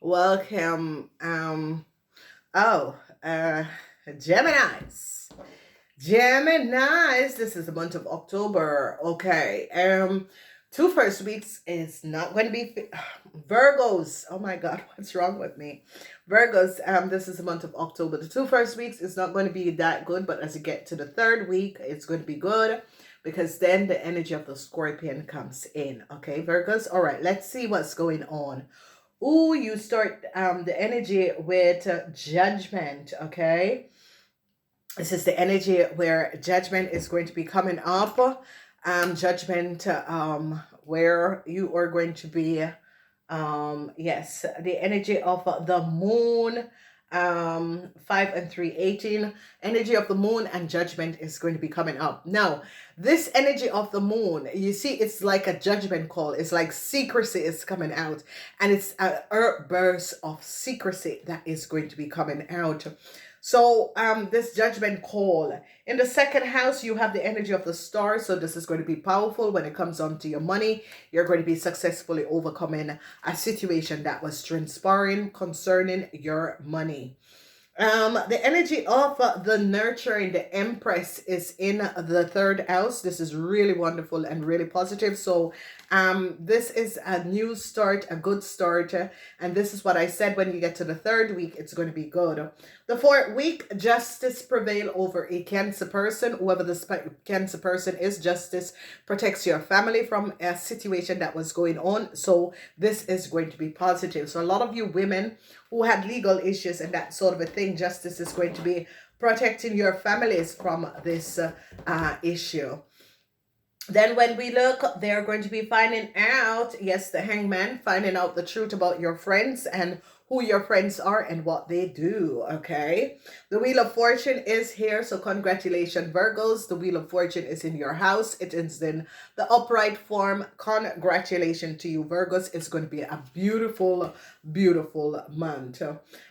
Welcome. Oh, Geminis. Geminis. This is the month of October. Okay. Two first weeks is not going to be Virgos. Oh my God, what's wrong with me? Virgos. This is the month of October. The two first weeks is not going to be that good, but as you get to the third week, it's going to be good because then the energy of the Scorpion comes in. Okay, Virgos. All right. Let's see what's going on. Ooh, you start the energy with judgment, okay? This is the energy where judgment is going to be coming up. Judgment where you are going to be yes, the energy of the moon 5 and 3 18. Energy of the moon and judgment is going to be coming up now. This energy of the moon, you see, it's like a judgment call. It's like secrecy is coming out, and it's a burst of secrecy that is going to be coming out. So this judgment call in the second house, you have the energy of the star. So this is going to be powerful when it comes on to your money. You're going to be successfully overcoming a situation that was transpiring concerning your money. The energy of the nurturing, the Empress is in the third house. This is really wonderful and really positive. So this is a new start, a good start. And this is what I said, when you get to the third week, it's going to be good. The fourth week, justice prevail over a Cancer person. Whoever the Cancer person is, justice protects your family from a situation that was going on. So this is going to be positive. So a lot of you women who had legal issues and that sort of a thing, justice is going to be protecting your families from this issue. Then when we look, they're going to be finding out, yes, the Hangman, finding out the truth about your friends and who your friends are and what they do, okay? The Wheel of Fortune is here, so congratulations, Virgos. The Wheel of Fortune is in your house. It is in the upright form. Congratulations to you, Virgos. It's going to be a beautiful, beautiful month.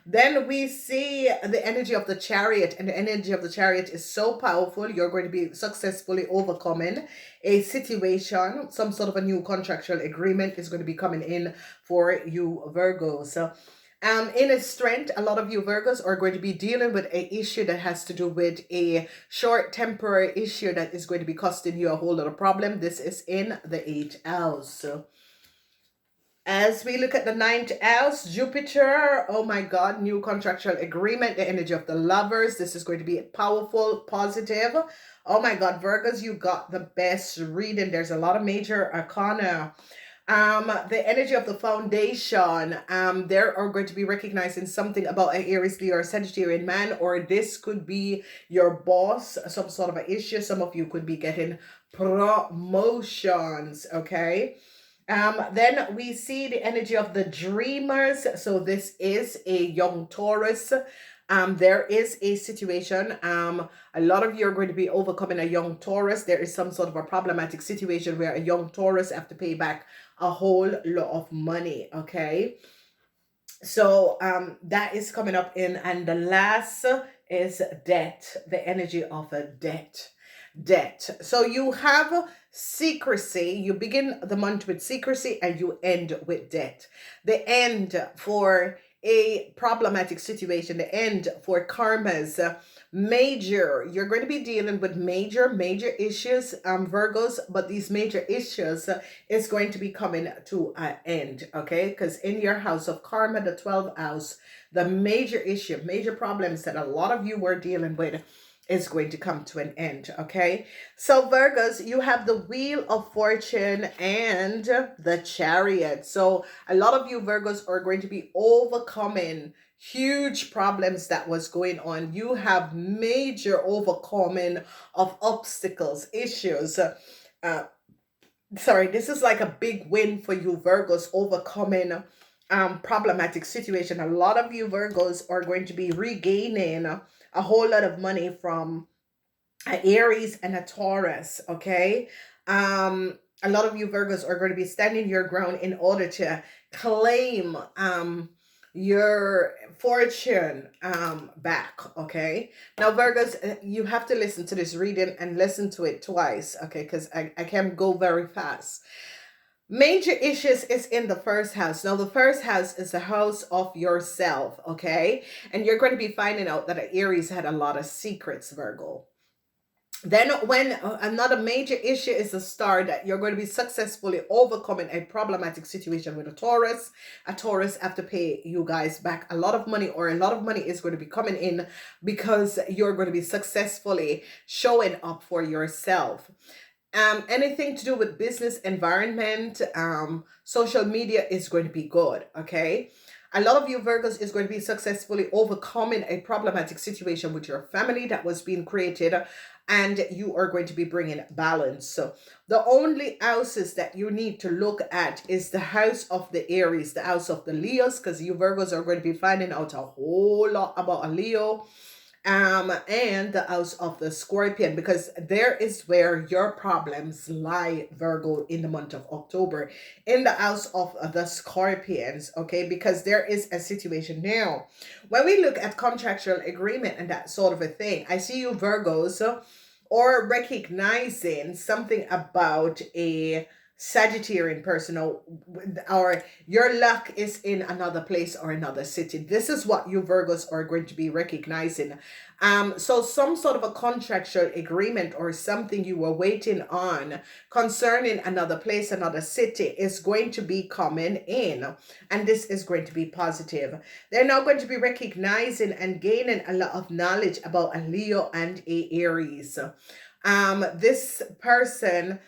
Then we see the energy of the Chariot, and the energy of the Chariot is so powerful. You're going to be successfully overcoming a situation. Some sort of a new contractual agreement is going to be coming in for you, Virgos. So in a strength, a lot of you Virgos are going to be dealing with an issue that has to do with a short temporary issue that is going to be costing you a whole lot of problem. This is in the 8th house. So as we look at the 9th house, Jupiter, oh my God, new contractual agreement, the energy of the Lovers. This is going to be powerful, positive. Oh my God, Virgos, you got the best reading. There's a lot of major arcana. The energy of the Foundation, they are going to be recognizing something about an Aries, Leo, or Sagittarian man, or this could be your boss, some sort of an issue. Some of you could be getting promotions, okay? Then we see the energy of the Dreamers. So this is a young Taurus. There is a situation. A lot of you are going to be overcoming a young Taurus. There is some sort of a problematic situation where a young Taurus have to pay back a whole lot of money. Okay. So that is coming up in, and the last is debt, the energy of a debt. So you have secrecy. You begin the month with secrecy and you end with debt. The end for a problematic situation, the end for karmas, major. You're going to be dealing with major issues, Virgos, but these major issues is going to be coming to an end, okay? Because in your house of karma, the 12th house, the major issue, major problems that a lot of you were dealing with is going to come to an end, okay? So Virgos, you have the Wheel of Fortune and the Chariot. So a lot of you Virgos are going to be overcoming huge problems that was going on. You have major overcoming of obstacles, issues. Sorry, this is like a big win for you Virgos, overcoming problematic situation. A lot of you Virgos are going to be regaining a whole lot of money from an Aries and a Taurus, okay? A lot of you Virgos are going to be standing your ground in order to claim your fortune back, okay? Now Virgos, you have to listen to this reading and listen to it twice, okay? Because I can go very fast. Major issues is in the first house. Now, the first house is the house of yourself, okay? And you're going to be finding out that Aries had a lot of secrets, Virgo. Then, when another major issue is the star, that you're going to be successfully overcoming a problematic situation with a Taurus. A Taurus have to pay you guys back a lot of money, or a lot of money is going to be coming in because you're going to be successfully showing up for yourself. Anything to do with business environment, social media is going to be good. Okay. A lot of you Virgos is going to be successfully overcoming a problematic situation with your family that was being created, and you are going to be bringing balance. So the only houses that you need to look at is the house of the Aries, the house of the Leos, because you Virgos are going to be finding out a whole lot about a Leo, and the house of the Scorpion, because there is where your problems lie, Virgo, in the month of October, in the house of the Scorpions. Okay, because there is a situation now. When we look at contractual agreement and that sort of a thing, I see you Virgos, or recognizing something about a Sagittarian person, or your luck is in another place or another city. This is what you Virgos are going to be recognizing. So some sort of a contractual agreement or something you were waiting on concerning another place, another city, is going to be coming in, and this is going to be positive. They're now going to be recognizing and gaining a lot of knowledge about a Leo and a Aries. This person,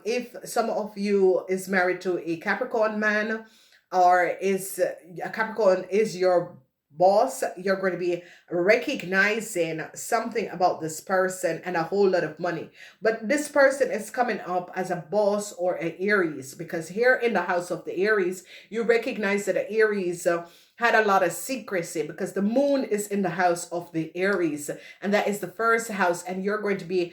if some of you is married to a Capricorn man, or is a Capricorn is your boss, you're going to be recognizing something about this person and a whole lot of money. But this person is coming up as a boss or an Aries, because here in the house of the Aries, you recognize that the Aries had a lot of secrecy, because the moon is in the house of the Aries, and that is the first house, and you're going to be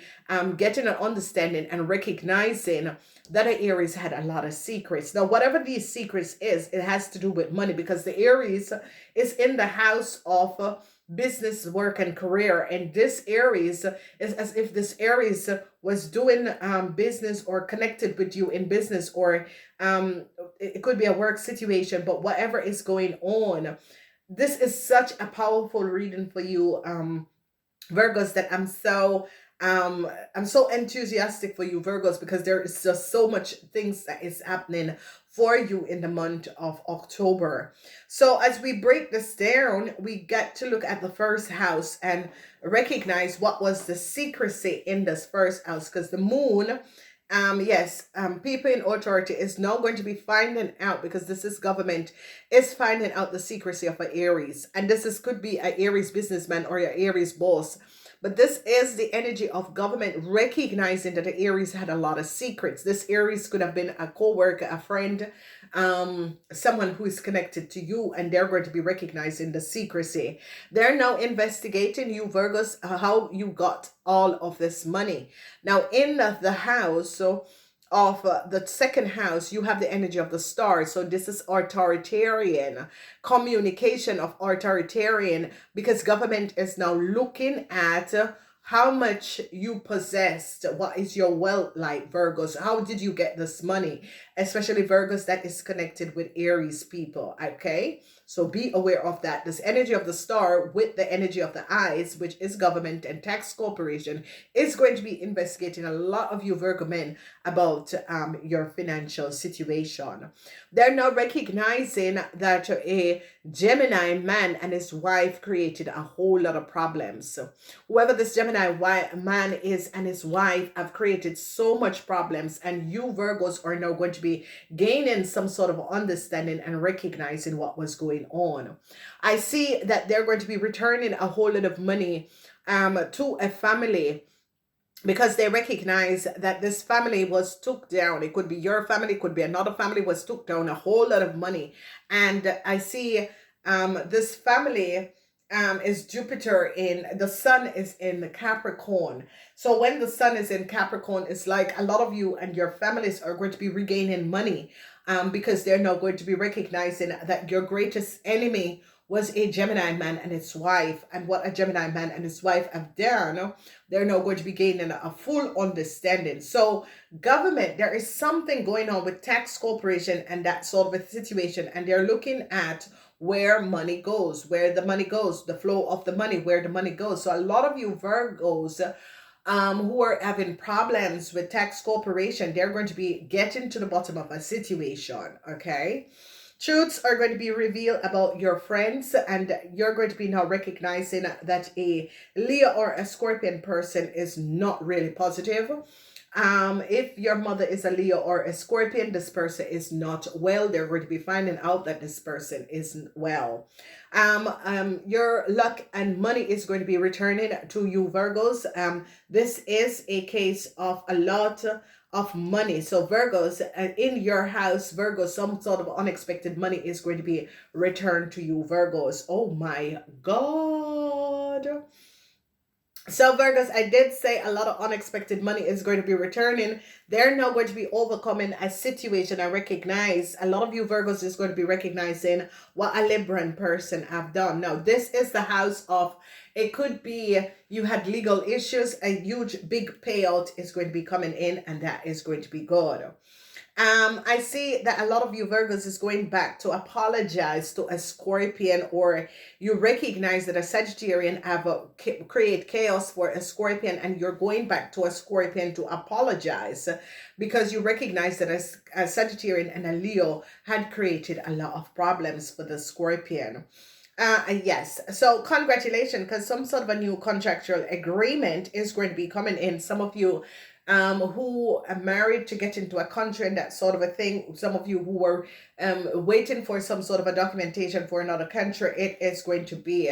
getting an understanding and recognizing that the Aries had a lot of secrets. Now, whatever these secrets is, it has to do with money, because the Aries is in the house of business, work, and career. And this Aries is as if this Aries was doing business or connected with you in business, or it could be a work situation, but whatever is going on, this is such a powerful reading for you, Virgos, that I'm so enthusiastic for you Virgos, because there is just so much things that is happening for you in the month of October. So as we break this down, we get to look at the first house and recognize what was the secrecy in this first house, because the moon, yes, people in authority is now going to be finding out, because this is government, is finding out the secrecy of an Aries, and this is could be an Aries businessman or your Aries boss. But this is the energy of government recognizing that the Aries had a lot of secrets. This Aries could have been a co-worker, a friend, someone who is connected to you, and they're going to be recognizing the secrecy. They're now investigating you Virgos, how you got all of this money. Now, in the house, so of the second house, you have the energy of the stars. So this is authoritarian communication of authoritarian, because government is now looking at how much you possessed, what is your wealth like, Virgos, how did you get this money, especially Virgos that is connected with Aries people. Okay, so be aware of that. This energy of the star with the energy of the eyes, which is government and tax corporation, is going to be investigating a lot of you Virgo men about your financial situation. They're now recognizing that a Gemini man and his wife created a whole lot of problems. So whoever this Gemini man is and his wife have created so much problems, and you Virgos are now going to be gaining some sort of understanding and recognizing what was going on. I see that they're going to be returning a whole lot of money to a family, because they recognize that this family was took down. It could be your family, it could be another family, was took down a whole lot of money. And I see this family is Jupiter in, the sun is in Capricorn. So when the sun is in Capricorn, it's like a lot of you and your families are going to be regaining money, because they're now going to be recognizing that your greatest enemy was a Gemini man and his wife, and what a Gemini man and his wife have done, they're now going to be gaining a full understanding. So, government, there is something going on with tax corporation and that sort of a situation, and they're looking at where money goes, where the money goes, the flow of the money, where the money goes. So, a lot of you Virgos who are having problems with tax corporation, they're going to be getting to the bottom of a situation, okay? Truths are going to be revealed about your friends, and you're going to be now recognizing that a Leo or a Scorpion person is not really positive. If your mother is a Leo or a Scorpion, this person is not well. They're going to be finding out that this person isn't well. Your luck and money is going to be returning to you, Virgos. This is a case of a lot of money. So Virgos, in your house, Virgos, some sort of unexpected money is going to be returned to you, Virgos. Oh my God. So Virgos, I did say a lot of unexpected money is going to be returning. They're now going to be overcoming a situation. I recognize a lot of you Virgos is going to be recognizing what a Libran person have done. Now, this is the house of, it could be you had legal issues, a huge big payout is going to be coming in, and that is going to be good. I see that a lot of you Virgos is going back to apologize to a Scorpion, or you recognize that a Sagittarian have create chaos for a Scorpion, and you're going back to a Scorpion to apologize because you recognize that a Sagittarian and a Leo had created a lot of problems for the Scorpion. Yes, so congratulations, because some sort of a new contractual agreement is going to be coming in. Some of you who are married to get into a country and that sort of a thing. Some of you who were waiting for some sort of a documentation for another country, it is going to be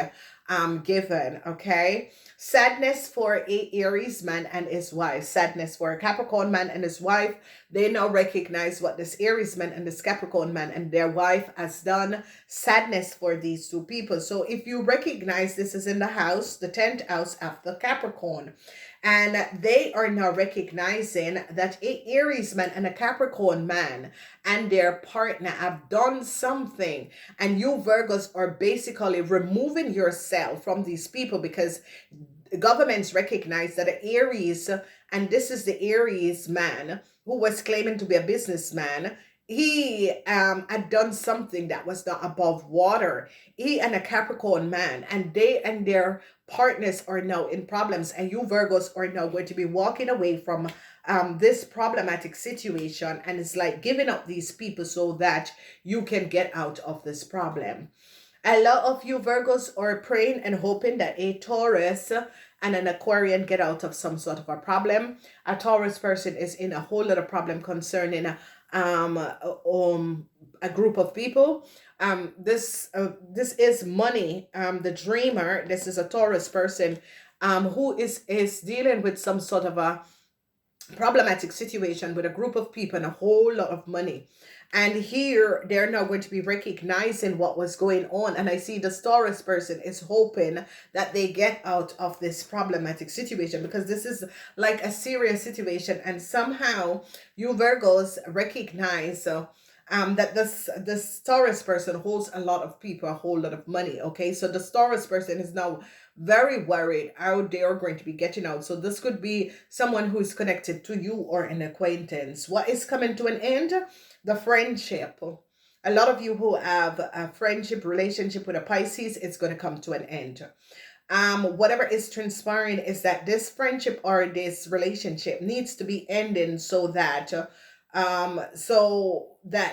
given, okay? Sadness for a Aries man and his wife. Sadness for a Capricorn man and his wife. They now recognize what this Aries man and this Capricorn man and their wife has done. Sadness for these two people. So if you recognize this is in the house, the 10th house after Capricorn, and they are now recognizing that a Aries man and a Capricorn man and their partner have done something, and you Virgos are basically removing yourself from these people, because governments recognize that an Aries, and this is the Aries man who was claiming to be a businessman, he had done something that was not above water. He and a Capricorn man, and they and their partners are now in problems, and you Virgos are now going to be walking away from this problematic situation, and it's like giving up these people so that you can get out of this problem. A lot of you Virgos are praying and hoping that a Taurus and an Aquarian get out of some sort of a problem. A Taurus person is in a whole lot of problem concerning a group of people. This is money. The dreamer. This is a Taurus person who is dealing with some sort of a problematic situation with a group of people and a whole lot of money. And here they're now going to be recognizing what was going on. And I see the Taurus person is hoping that they get out of this problematic situation, because this is like a serious situation. And somehow you Virgos recognize that this Taurus person holds a lot of people, a whole lot of money. Okay, so the Taurus person is now very worried how they are going to be getting out. So this could be someone who is connected to you or an acquaintance. What is coming to an end? The friendship. A lot of you who have a friendship relationship with a Pisces, it's going to come to an end. Whatever is transpiring is that this friendship or this relationship needs to be ending so that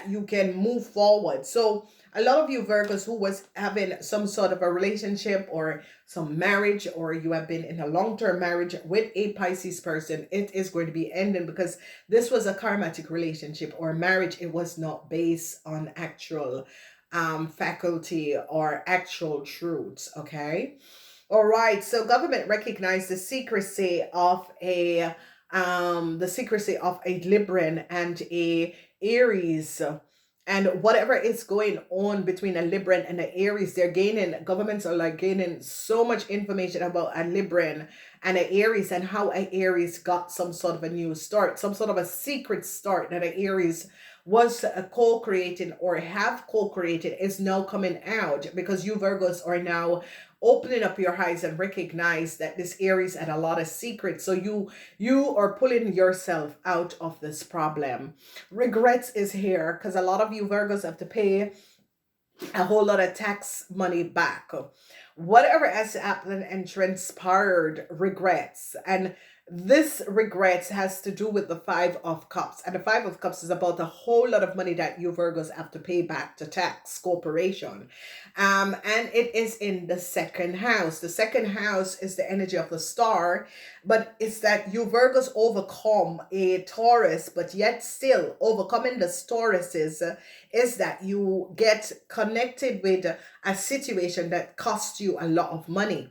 you can move forward. So a lot of you Virgos who was having some sort of a relationship or some marriage, or you have been in a long-term marriage with a Pisces person, it is going to be ending, because this was a karmatic relationship or marriage. It was not based on actual faculty or actual truths. Okay. All right. So government recognized the secrecy of a Libran and a Aries, and whatever is going on between a Libran and an Aries, governments are like gaining so much information about a Libran and an Aries, and how an Aries got some sort of a new start, some sort of a secret start that an Aries was co-creating or have co-created is now coming out, because you Virgos are now opening up your eyes and recognize that this Aries had a lot of secrets. So you are pulling yourself out of this problem. Regrets is here because a lot of you Virgos have to pay a whole lot of tax money back. Whatever has happened and transpired, regrets. And this regrets has to do with the Five of Cups. And the Five of Cups is about a whole lot of money that you Virgos have to pay back to tax corporation. And it is in the second house. The second house is the energy of the star, but it's that you Virgos overcome a Taurus, but yet still overcoming the Tauruses is that you get connected with a situation that costs you a lot of money.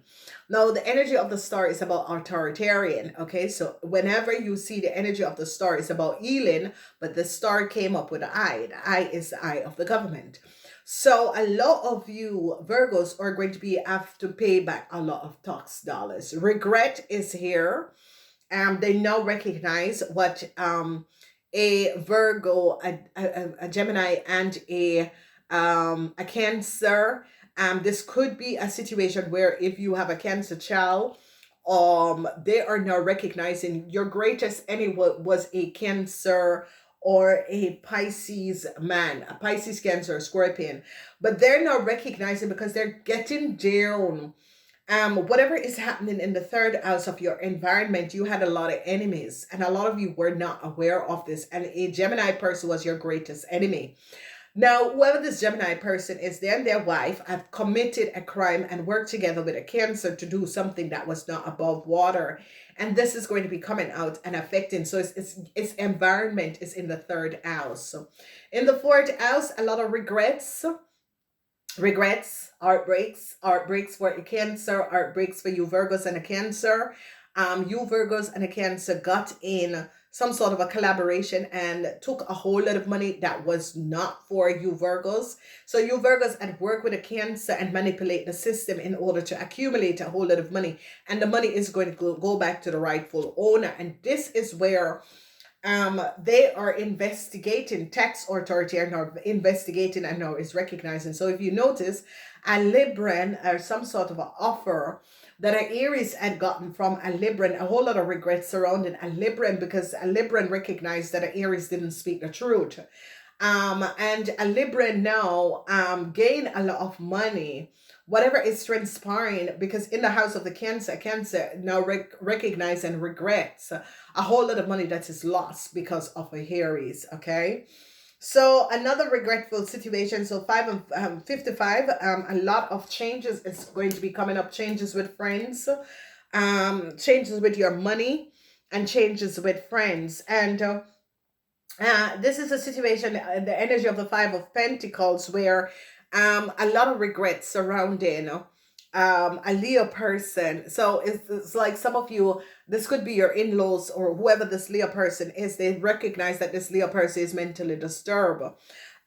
Now, the energy of the star is about authoritarian. Okay, so whenever you see the energy of the star, it's about healing, but the star came up with the eye. The eye is the eye of the government. So a lot of you Virgos are going to be have to pay back a lot of tax dollars. Regret is here. They now recognize what a Virgo, a Gemini, and a Cancer. This could be a situation where if you have a Cancer child, they are now recognizing your greatest enemy was a Cancer or a Pisces man, a Pisces, Cancer, Scorpion, but they're now recognizing because they're getting down. Whatever is happening in the third house of your environment, you had a lot of enemies, and a lot of you were not aware of this. And a Gemini person was your greatest enemy. Now, whoever this Gemini person is, they and their wife have committed a crime and worked together with a Cancer to do something that was not above water. And this is going to be coming out and affecting. So its environment is in the third house. So in the fourth house, a lot of regrets, heartbreaks for a Cancer, heartbreaks for you Virgos and a Cancer. You Virgos and a Cancer got in some sort of a collaboration and took a whole lot of money that was not for you Virgos. So you Virgos had worked with a Cancer and manipulate the system in order to accumulate a whole lot of money. And the money is going to go back to the rightful owner. And this is where they are investigating. Tax authority are now investigating and now is recognizing. So if you notice, a Libran or some sort of an offer that an Aries had gotten from a Libran, a whole lot of regrets surrounding a Libran, because a Libran recognized that an Aries didn't speak the truth. And a Libran now gain a lot of money, whatever is transpiring, because in the house of the Cancer now recognize and regrets a whole lot of money that is lost because of a Aries. Okay. So another regretful situation. So 55, a lot of changes is going to be coming up. Changes with friends, changes with your money, and changes with friends. And this is a situation, the energy of the Five of Pentacles, where a lot of regrets surrounding a Leo person. So it's like some of you, this could be your in-laws or whoever this Leo person is, they recognize that this Leo person is mentally disturbed.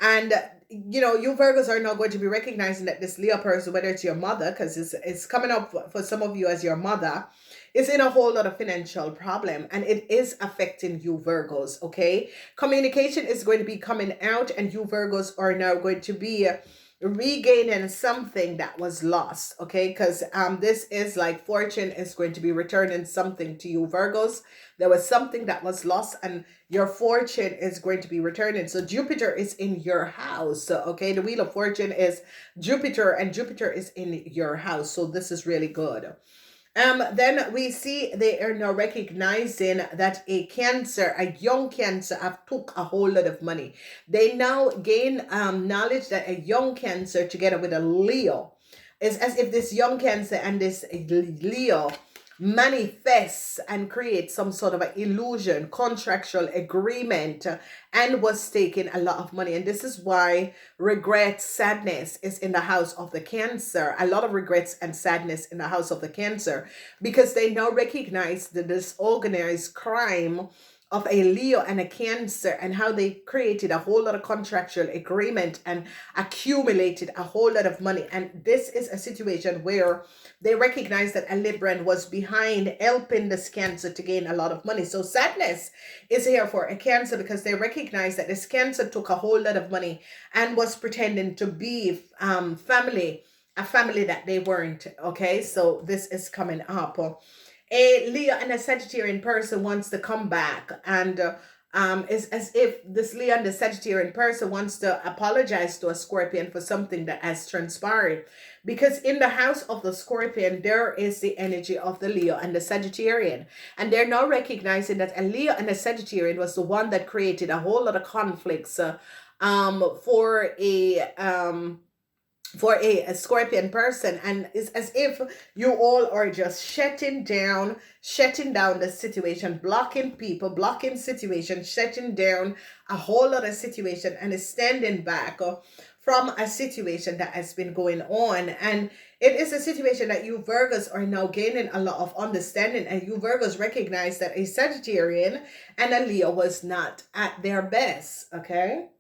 And you Virgos are now going to be recognizing that this Leo person, whether it's your mother, because it's coming up for some of you as your mother, is in a whole lot of financial problem, and it is affecting you Virgos. Okay, communication is going to be coming out, and you Virgos are now going to be regaining something that was lost. Okay, because this is like fortune is going to be returning something to you Virgos. There was something that was lost, and your fortune is going to be returning. So Jupiter is in your house. So, okay, the wheel of fortune is Jupiter, and Jupiter is in your house. So this is really good. Then we see they are now recognizing that a Cancer, a young Cancer, have took a whole lot of money. They now gain knowledge that a young Cancer together with a Leo is as if this young Cancer and this Leo manifests and create some sort of an illusion, contractual agreement, and was taking a lot of money. And this is why regret, sadness is in the house of the Cancer. A lot of regrets and sadness in the house of the Cancer, because they now recognize the disorganized crime of a Leo and a Cancer, and how they created a whole lot of contractual agreement and accumulated a whole lot of money. And this is a situation where they recognize that a Libran was behind helping this Cancer to gain a lot of money. So sadness is here for a Cancer because they recognize that this Cancer took a whole lot of money and was pretending to be family, a family that they weren't. Okay, so this is coming up. A Leo and a Sagittarian person wants to come back, and it's as if this Leo and the Sagittarian person wants to apologize to a Scorpion for something that has transpired. Because in the house of the Scorpion, there is the energy of the Leo and the Sagittarian. And they're now recognizing that a Leo and a Sagittarian was the one that created a whole lot of conflicts for a Scorpion person, and it's as if you all are just shutting down the situation, blocking people, blocking situation, shutting down a whole lot of situation, and is standing back from a situation that has been going on. And it is a situation that you Virgos are now gaining a lot of understanding, and you Virgos recognize that a Sagittarian and a Leo was not at their best. Okay,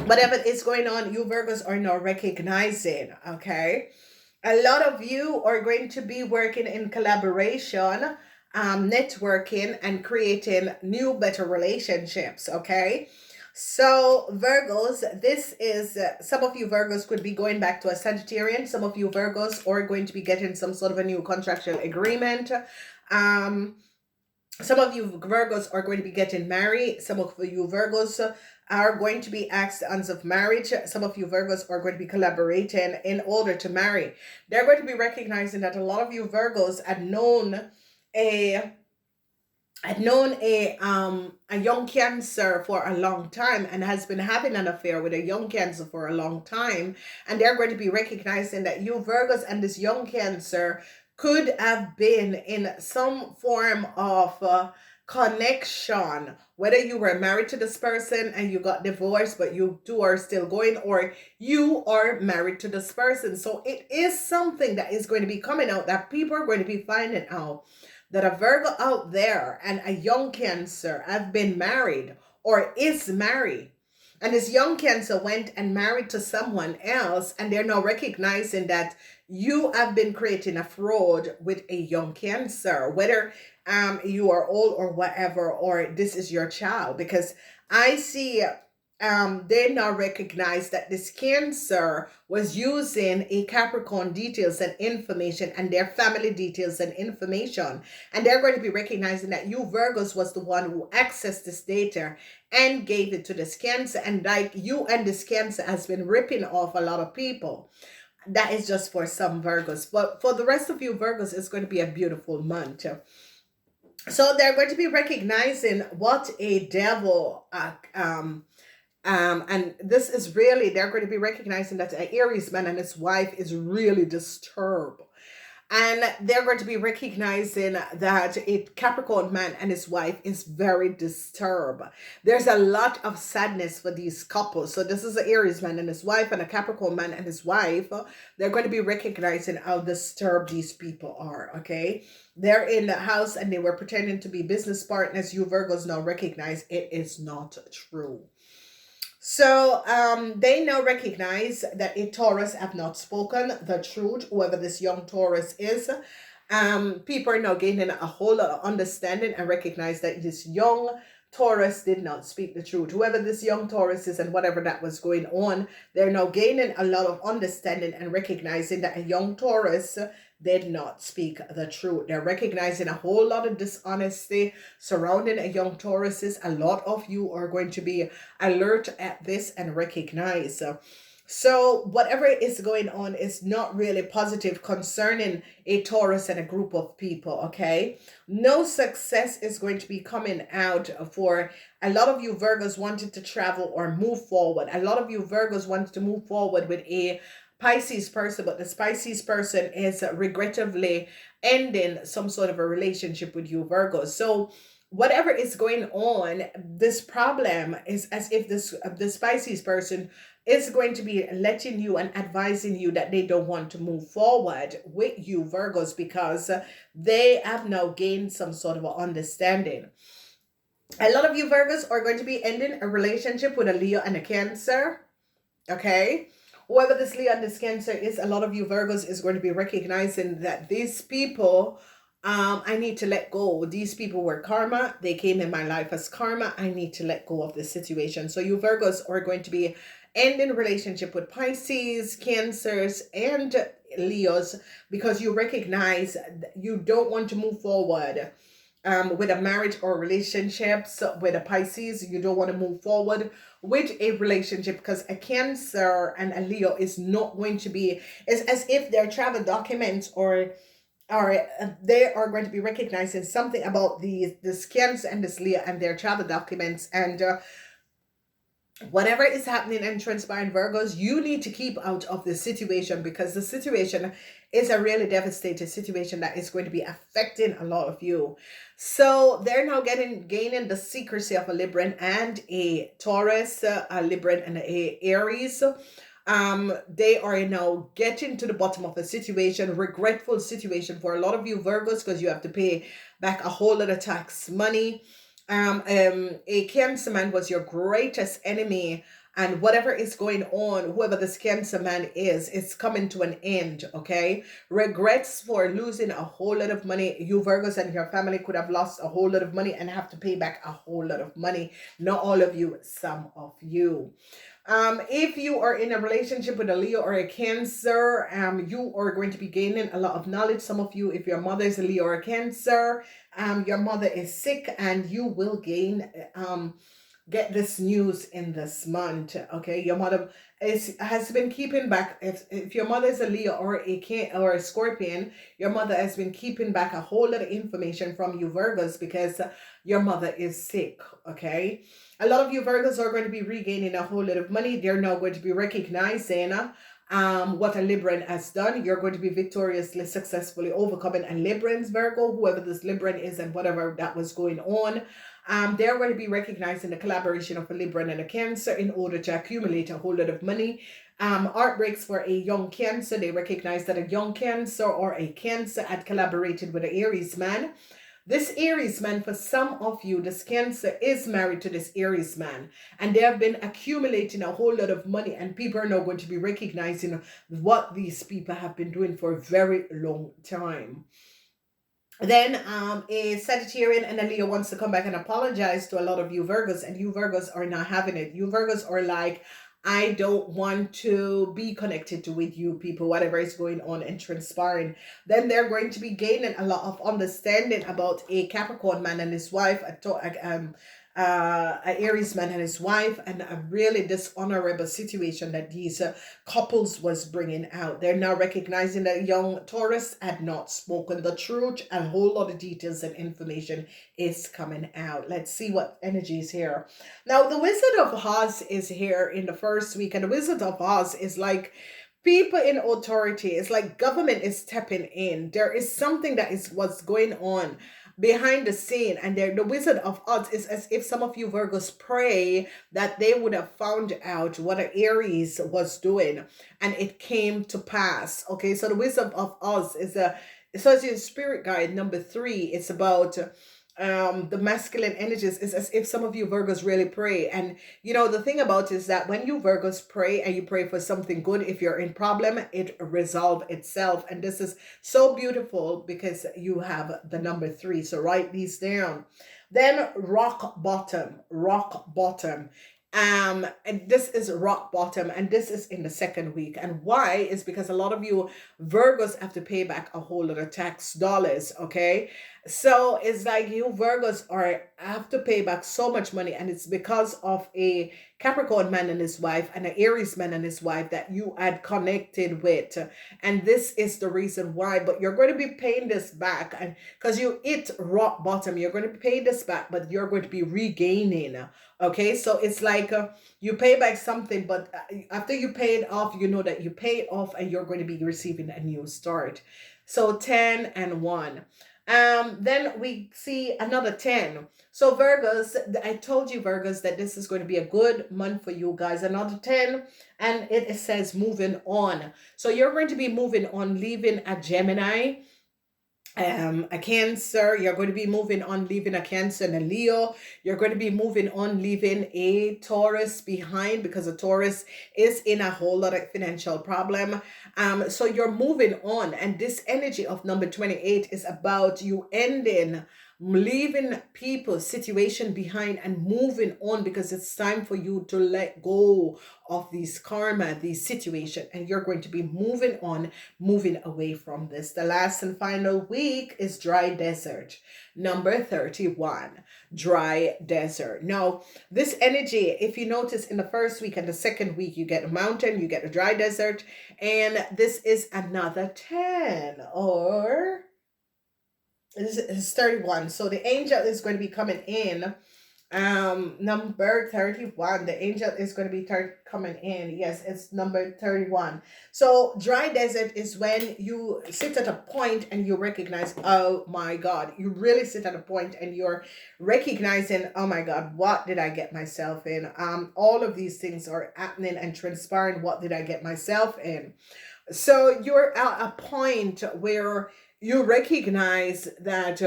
whatever is going on, you Virgos are now recognizing. Okay, a lot of you are going to be working in collaboration, networking, and creating new, better relationships. Okay, so Virgos, this is some of you Virgos could be going back to a Sagittarian. Some of you Virgos are going to be getting some sort of a new contractual agreement. Some of you Virgos are going to be getting married. Some of you Virgos are going to be asked the hands of marriage. Some of you Virgos are going to be collaborating in order to marry. They're going to be recognizing that a lot of you Virgos had known a young Cancer for a long time, and has been having an affair with a young Cancer for a long time. And they're going to be recognizing that you Virgos and this young Cancer could have been in some form of connection, whether you were married to this person and you got divorced, but you two are still going, or you are married to this person. So it is something that is going to be coming out, that people are going to be finding out that a Virgo out there and a young Cancer have been married or is married. And this young Cancer went and married to someone else, and they're now recognizing that you have been creating a fraud with a young Cancer, whether you are old or whatever, or this is your child. Because I see they now recognize that this Cancer was using a Capricorn details and information, and their family details and information. And they're going to be recognizing that you Virgos was the one who accessed this data and gave it to this Cancer. And like you and this Cancer has been ripping off a lot of people. That is just for some Virgos. But for the rest of you Virgos, it's going to be a beautiful month. So they're going to be recognizing what a devil and this is really, they're going to be recognizing that an Aries man and his wife is really disturbed. And they're going to be recognizing that a Capricorn man and his wife is very disturbed. There's a lot of sadness for these couples. So this is an Aries man and his wife, and a Capricorn man and his wife. They're going to be recognizing how disturbed these people are, okay? They're in the house and they were pretending to be business partners. You Virgos now recognize it is not true. So they now recognize that a Taurus have not spoken the truth, whoever this young Taurus is. People are now gaining a whole lot of understanding and recognize that this young Taurus did not speak the truth. Whoever this young Taurus is and whatever that was going on, they're now gaining a lot of understanding and recognizing that a young Taurus did not speak the truth. They're recognizing a whole lot of dishonesty surrounding a young Tauruses. A lot of you are going to be alert at this and recognize. So whatever is going on is not really positive concerning a Taurus and a group of people, okay? No success is going to be coming out for a lot of you Virgos wanted to travel or move forward. A lot of you Virgos wanted to move forward with a Pisces person, but this Pisces person is regrettably ending some sort of a relationship with you Virgos. So whatever is going on, this problem is as if this Pisces person is going to be letting you and advising you that they don't want to move forward with you, Virgos, because they have now gained some sort of understanding. A lot of you Virgos are going to be ending a relationship with a Leo and a Cancer. Okay, whoever this Leo and this Cancer is, a lot of you Virgos is going to be recognizing that these people, I need to let go. These people were karma. They came in my life as karma. I need to let go of this situation. So you Virgos are going to be ending relationship with Pisces, Cancers, and Leos, because you recognize you don't want to move forward with a marriage or relationships with a Pisces. You don't want to move forward with a relationship because a Cancer and a Leo is not going to be, it's as if their travel documents or they are going to be recognizing something about the Cancer and this Leo and their travel documents, and whatever is happening and transpiring, Virgos, you need to keep out of this situation, because the situation is a really devastating situation that is going to be affecting a lot of you. So they're now gaining the secrecy of a Libran and a Taurus, a Libran and a Aries. They are now getting to the bottom of the situation, regretful situation for a lot of you Virgos, because you have to pay back a whole lot of tax money. A Cancer man was your greatest enemy, and whatever is going on, whoever this Cancer man is, it's coming to an end. Okay, regrets for losing a whole lot of money. You Virgos and your family could have lost a whole lot of money and have to pay back a whole lot of money. Not all of you, some of you. If you are in a relationship with a Leo or a Cancer, you are going to be gaining a lot of knowledge. Some of you, if your mother is a Leo or a Cancer, your mother is sick, and you will get this news in this month. Okay, your mother has been keeping back. If your mother is a Leo or or a Scorpion, your mother has been keeping back a whole lot of information from you Virgos, because your mother is sick. Okay, a lot of you Virgos are going to be regaining a whole lot of money. They're now going to be recognizing what a Libran has done. You're going to be victoriously, successfully overcoming a Libran's Virgo, whoever this Libran is and whatever that was going on. They're going to be recognizing the collaboration of a Libran and a Cancer in order to accumulate a whole lot of money. Heartbreaks for a young Cancer. They recognize that a young Cancer or a Cancer had collaborated with an Aries man. This Aries man, for some of you, this Cancer is married to this Aries man, and they have been accumulating a whole lot of money, and people are now going to be recognizing what these people have been doing for a very long time. Then a Sagittarian and a Leo wants to come back and apologize to a lot of you Virgos, and you Virgos are not having it. You Virgos are like, I don't want to be connected to with you people, whatever is going on and transpiring. Then they're going to be gaining a lot of understanding about a Capricorn man and his wife, an Aries man and his wife, and a really dishonorable situation that these couples was bringing out. They're now recognizing that young Taurus had not spoken the truth, and a whole lot of details and information is coming out. Let's see what energy is here. Now, the Wizard of Oz is here in the first week, and the Wizard of Oz is like people in authority. It's like government is stepping in. There is something that is what's going on behind the scene, and there the Wizard of Oz is as if some of you Virgos pray that they would have found out what an Aries was doing, and it came to pass. Okay, so the Wizard of Oz is a associate spirit guide number 3. It's about the masculine energies. Is as if some of you Virgos really pray. And you know, the thing about it is that when you Virgos pray and you pray for something good, if you're in problem, it resolve itself. And this is so beautiful because you have the number 3. So write these down. Then rock bottom, rock bottom. And this is rock bottom, and this is in the second week. And why is because a lot of you Virgos have to pay back a whole lot of tax dollars. Okay, so it's like you Virgos are have to pay back so much money, and it's because of a Capricorn man and his wife and an Aries man and his wife that you had connected with, and this is the reason why. But you're going to be paying this back, and because you hit rock bottom, you're going to be paying this back, but you're going to be regaining. Okay, so it's like you pay back something, but after you pay it off, you know that you pay it off, and you're going to be receiving a new start. So 10 and 1. Then we see another 10. So Virgos, I told you Virgos that this is going to be a good month for you guys. Another 10, and it says moving on. So you're going to be moving on, leaving a Gemini, a Cancer. You're going to be moving on, leaving a Cancer and a Leo. You're going to be moving on, leaving a Taurus behind, because a Taurus is in a whole lot of financial problem. So you're moving on, and this energy of number 28 is about you ending, leaving people situation behind and moving on, because it's time for you to let go of these karma, these situation, and you're going to be moving on, moving away from this. The last and final week is dry desert, number 31, dry desert. Now, this energy, if you notice, in the first week and the second week, you get a mountain, you get a dry desert, and this is another 10, or this is 31. So the angel is going to be coming in. Number 31. The angel is going to be coming in. Yes, it's number 31. So dry desert is when you sit at a point and you recognize, oh my God, you really sit at a point and you're recognizing, oh my God, what did I get myself in? All of these things are happening and transpiring. What did I get myself in? So you're at a point where you recognize that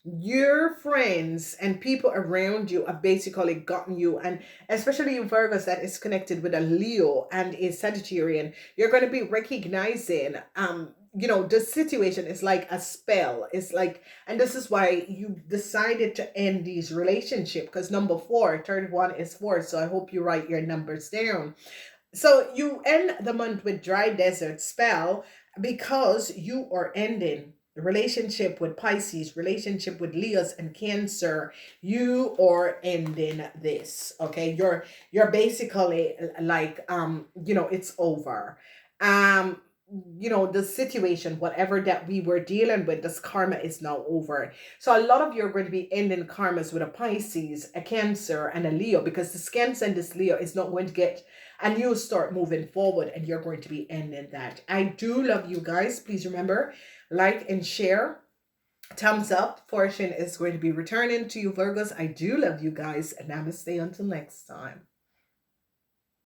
your friends and people around you have basically gotten you, and especially you Virgos that is connected with a Leo and a Sagittarian, you're going to be recognizing the situation is like a spell. It's like, and this is why you decided to end these relationship, because number 4, 31 is 4. So I hope you write your numbers down. So you end the month with dry desert spell, because you are ending relationship with Pisces, relationship with Leos and Cancer. You are ending this. Okay. You're basically like, it's over. The situation, whatever that we were dealing with, this karma is now over. So a lot of you are going to be ending karmas with a Pisces, a Cancer, and a Leo, because this Cancer and this Leo is not going to get, and you start moving forward, and you're going to be ending that. I do love you guys. Please remember, like and share. Thumbs up. Fortune is going to be returning to you, Virgos. I do love you guys. And namaste until next time.